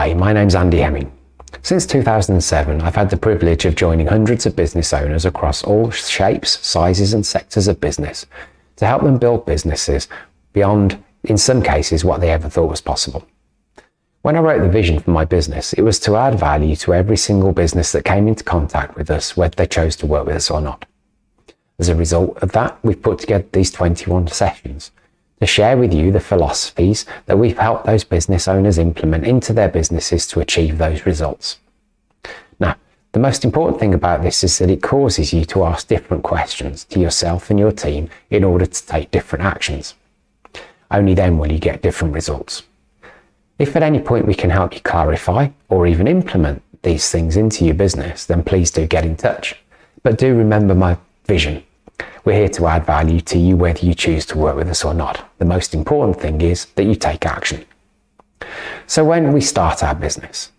Hi, my name's Andy Hemming. Since 2007, I've had the privilege of joining hundreds of business owners across all shapes, sizes and sectors of business to help them build businesses beyond, in some cases, what they ever thought was possible. When I wrote the vision for my business, it was to add value to every single business that came into contact with us, whether they chose to work with us or not. As a result of that, we've put together these 21 sessions to share with you the philosophies that we've helped those business owners implement into their businesses to achieve those results. Now, the most important thing about this is that it causes you to ask different questions to yourself and your team in order to take different actions. Only then will you get different results. If at any point we can help you clarify or even implement these things into your business, then please do get in touch. But do remember my vision. We're here to add value to you whether you choose to work with us or not. The most important thing is that you take action. So when we start our business,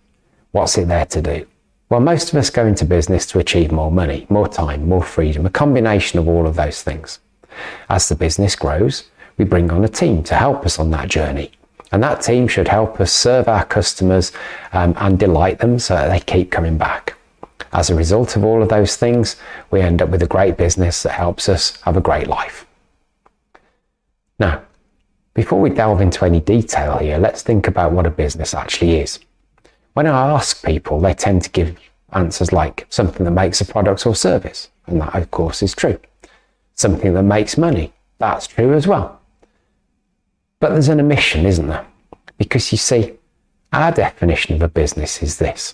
what's it there to do? Well, most of us go into business to achieve more money, more time, more freedom, a combination of all of those things. As the business grows, we bring on a team to help us on that journey. And that team should help us serve our customers and delight them so that they keep coming back. As a result of all of those things, we end up with a great business that helps us have a great life. Now, before we delve into any detail here, let's think about what a business actually is. When I ask people, they tend to give answers like something that makes a product or service, and that of course is true. Something that makes money, that's true as well. But there's an omission, isn't there? Because you see, our definition of a business is this.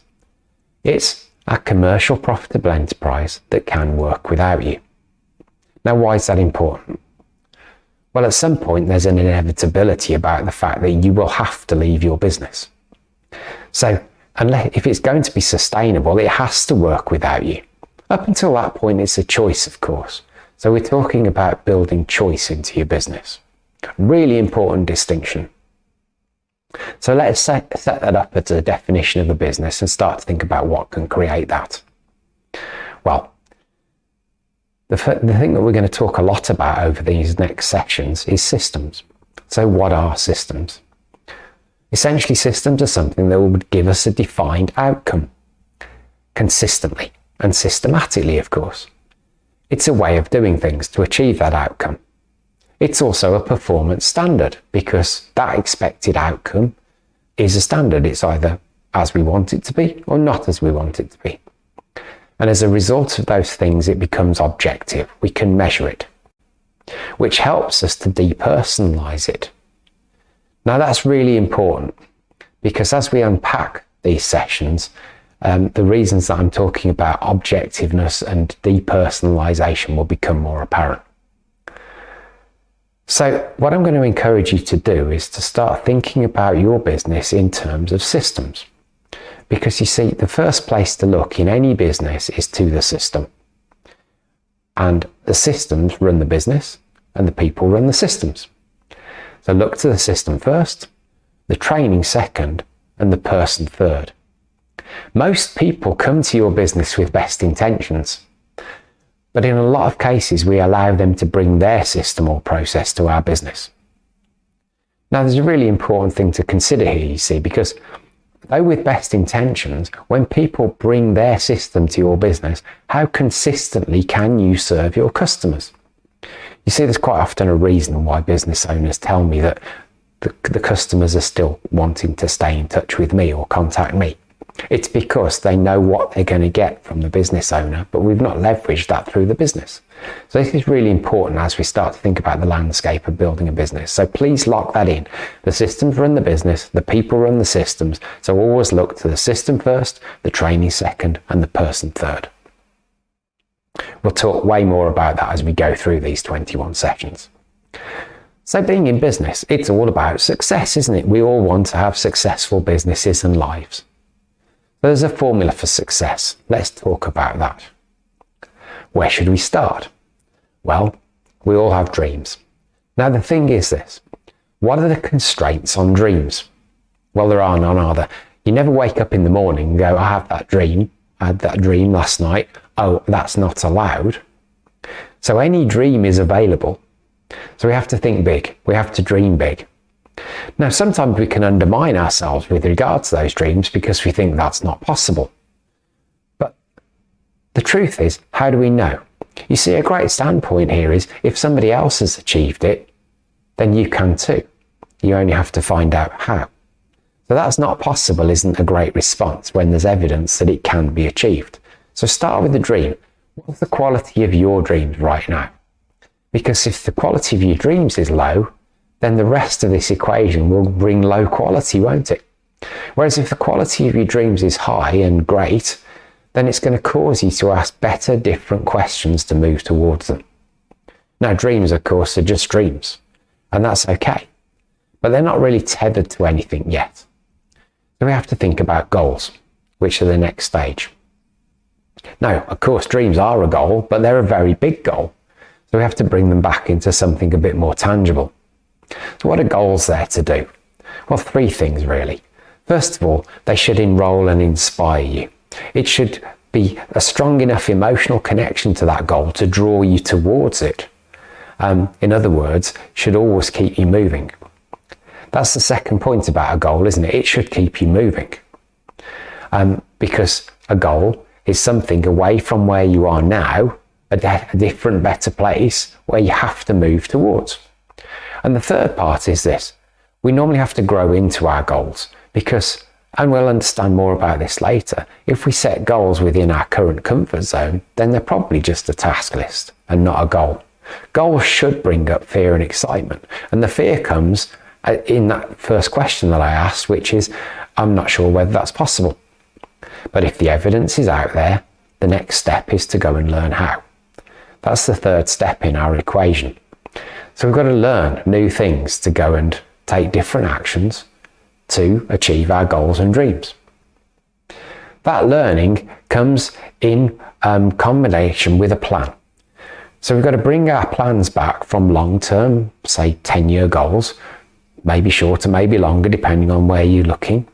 It's a commercial profitable enterprise that can work without you. Now, why is that important? Well, at some point there's an inevitability about the fact that you will have to leave your business. So if it's going to be sustainable, it has to work without you. Up until that point, it's a choice, of course. So we're talking about building choice into your business. Really important distinction. So let's set that up as a definition of a business and start to think about what can create that. Well, the thing that we're going to talk a lot about over these next sections is systems. So what are systems? Essentially, systems are something that would give us a defined outcome consistently and systematically, of course. It's a way of doing things to achieve that outcome. It's also a performance standard because that expected outcome is a standard. It's either as we want it to be or not as we want it to be. And as a result of those things, it becomes objective. We can measure it, which helps us to depersonalize it. Now that's really important because as we unpack these sessions, the reasons that I'm talking about objectiveness and depersonalization will become more apparent. So what I'm going to encourage you to do is to start thinking about your business in terms of systems. Because you see, the first place to look in any business is to the system. And the systems run the business and the people run the systems. So look to the system first, the training second, and the person third. Most people come to your business with best intentions. But in a lot of cases, we allow them to bring their system or process to our business. Now, there's a really important thing to consider here, you see, because though with best intentions, when people bring their system to your business, how consistently can you serve your customers? You see, there's quite often a reason why business owners tell me that the customers are still wanting to stay in touch with me or contact me. It's because they know what they're going to get from the business owner, but we've not leveraged that through the business. So this is really important as we start to think about the landscape of building a business. So please lock that in. The systems run the business, the people run the systems. So always look to the system first, the training second, and the person third. We'll talk way more about that as we go through these 21 sessions. So being in business, it's all about success, isn't it? We all want to have successful businesses and lives. There's a formula for success. Let's talk about that. Where should we start? Well, we all have dreams. Now the thing is this, what are the constraints on dreams? Well, there are none, are there? You never wake up in the morning and go, I had that dream last night. Oh, that's not allowed. So any dream is available. So we have to think big. We have to dream big. Now, sometimes we can undermine ourselves with regard to those dreams because we think that's not possible. But the truth is, how do we know? You see, a great standpoint here is if somebody else has achieved it, then you can too. You only have to find out how. So that's not possible isn't a great response when there's evidence that it can be achieved. So start with the dream. What's the quality of your dreams right now? Because if the quality of your dreams is low, then the rest of this equation will bring low quality, won't it? Whereas if the quality of your dreams is high and great, then it's going to cause you to ask better, different questions to move towards them. Now, dreams, of course, are just dreams, and that's okay, but they're not really tethered to anything yet. So we have to think about goals, which are the next stage. Now, of course, dreams are a goal, but they're a very big goal. So we have to bring them back into something a bit more tangible. So what are goals there to do? Well, three things really. First of all, they should enroll and inspire you. It should be a strong enough emotional connection to that goal to draw you towards it. In other words, should always keep you moving. That's the second point about a goal, isn't it? It should keep you moving. Because a goal is something away from where you are now, a different, better place where you have to move towards. And the third part is this. We normally have to grow into our goals because, and we'll understand more about this later, if we set goals within our current comfort zone, then they're probably just a task list and not a goal. Goals should bring up fear and excitement. And the fear comes in that first question that I asked, which is, I'm not sure whether that's possible. But if the evidence is out there, the next step is to go and learn how. That's the third step in our equation. So we've got to learn new things to go and take different actions to achieve our goals and dreams. That learning comes in combination with a plan. So we've got to bring our plans back from long-term, say 10-year goals, maybe shorter, maybe longer, depending on where you're looking,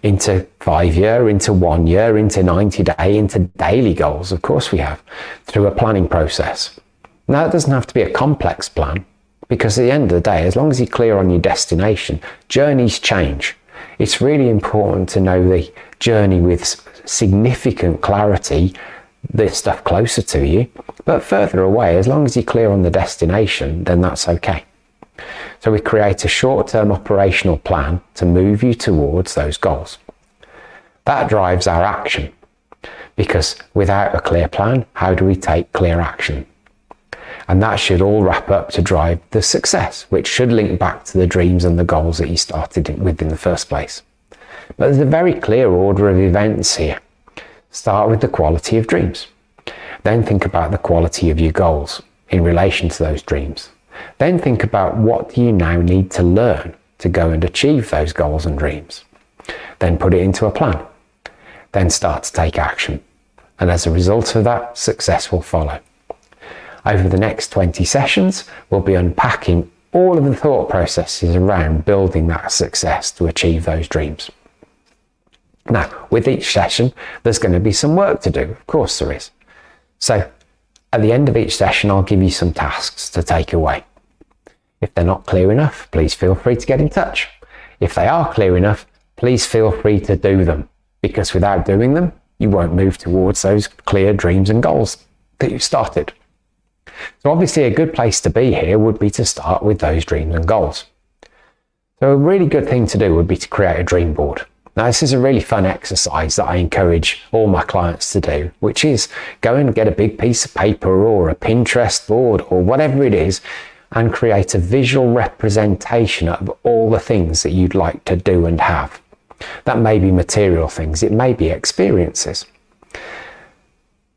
into 5-year, into 1 year, into 90-day, into daily goals. Of course we have, through a planning process. Now, it doesn't have to be a complex plan, because at the end of the day, as long as you're clear on your destination, journeys change. It's really important to know the journey with significant clarity, the stuff closer to you, but further away, as long as you're clear on the destination, then that's okay. So we create a short-term operational plan to move you towards those goals. That drives our action, because without a clear plan, how do we take clear action? And that should all wrap up to drive the success, which should link back to the dreams and the goals that you started with in the first place. But there's a very clear order of events here. Start with the quality of dreams. Then think about the quality of your goals in relation to those dreams. Then think about what you now need to learn to go and achieve those goals and dreams. Then put it into a plan. Then start to take action. And as a result of that, success will follow. Over the next 20 sessions, we'll be unpacking all of the thought processes around building that success to achieve those dreams. Now, with each session, there's going to be some work to do. Of course there is. So, at the end of each session, I'll give you some tasks to take away. If they're not clear enough, please feel free to get in touch. If they are clear enough, please feel free to do them, because without doing them, you won't move towards those clear dreams and goals that you've started. So obviously a good place to be here would be to start with those dreams and goals. So a really good thing to do would be to create a dream board. Now, this is a really fun exercise that I encourage all my clients to do, which is go and get a big piece of paper or a Pinterest board or whatever it is and create a visual representation of all the things that you'd like to do and have. That may be material things, it may be experiences.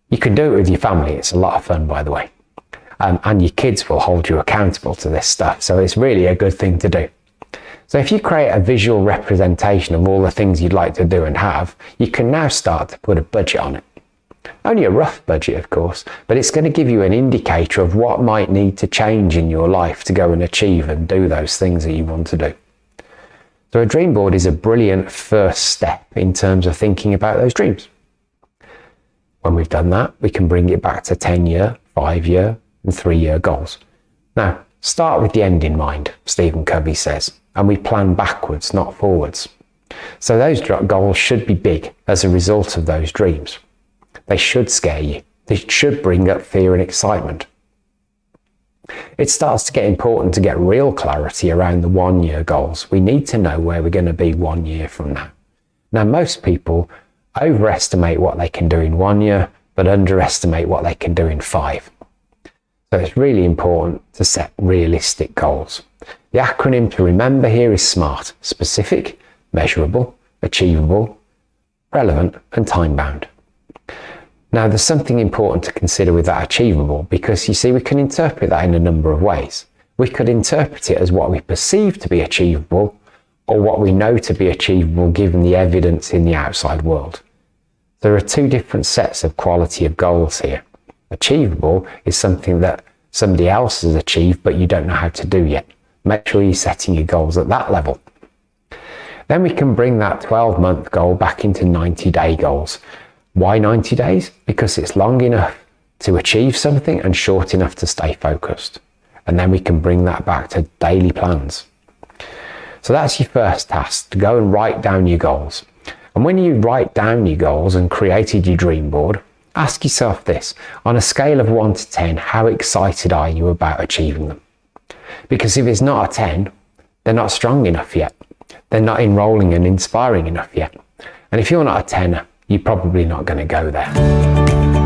You can do it with your family, it's a lot of fun, by the way. And your kids will hold you accountable to this stuff, so it's really a good thing to do. So if you create a visual representation of all the things you'd like to do and have, you can now start to put a budget on it. Only a rough budget, of course, but it's going to give you an indicator of what might need to change in your life to go and achieve and do those things that you want to do. So a dream board is a brilliant first step in terms of thinking about those dreams. When we've done that, we can bring it back to 10-year, 5-year, and 3-year goals. Now, start with the end in mind, Stephen Covey says, and we plan backwards, not forwards. So those goals should be big as a result of those dreams. They should scare you. They should bring up fear and excitement. It starts to get important to get real clarity around the 1 year goals. We need to know where we're going to be 1 year from now. Now, most people overestimate what they can do in 1 year, but underestimate what they can do in 5. So it's really important to set realistic goals. The acronym to remember here is SMART: specific, measurable, achievable, relevant, and time-bound. Now, there's something important to consider with that achievable, because you see, we can interpret that in a number of ways. We could interpret it as what we perceive to be achievable, or what we know to be achievable given the evidence in the outside world. There are two different sets of quality of goals here. Achievable is something that somebody else has achieved, but you don't know how to do yet. Make sure you're setting your goals at that level. Then we can bring that 12-month goal back into 90-day goals. Why 90 days? Because it's long enough to achieve something and short enough to stay focused. And then we can bring that back to daily plans. So that's your first task, to go and write down your goals. And when you write down your goals and created your dream board, ask yourself this: on a scale of 1 to 10, how excited are you about achieving them? Because if it's not a 10, they're not strong enough yet. They're not enrolling and inspiring enough yet. And if you're not a 10, you're probably not going to go there.